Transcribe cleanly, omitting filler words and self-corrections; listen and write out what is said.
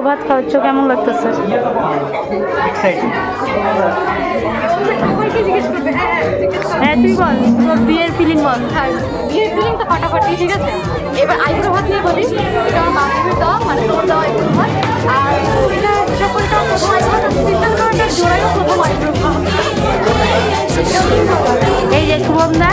ভাত খাওয়াচ্ছ, কেমন লাগতেছে? হ্যাঁ তুই বল, তোর বিয়ের ফিলিং বল। বিয়ের ফিলিং তো ফাটাফাটি, ঠিক আছে। এবার আইব্রো ভাত নিয়ে বলি, এটা আমার বান্ধবীর দেওয়া, মানে তোর দেওয়া আইব্রো ভাত। আর এটা সকলটা প্রথম আইব্রো ভাত, সিস্টেম করাটা জোড়াইও প্রথম আইব্রো ভাত। এই যে শুভম দা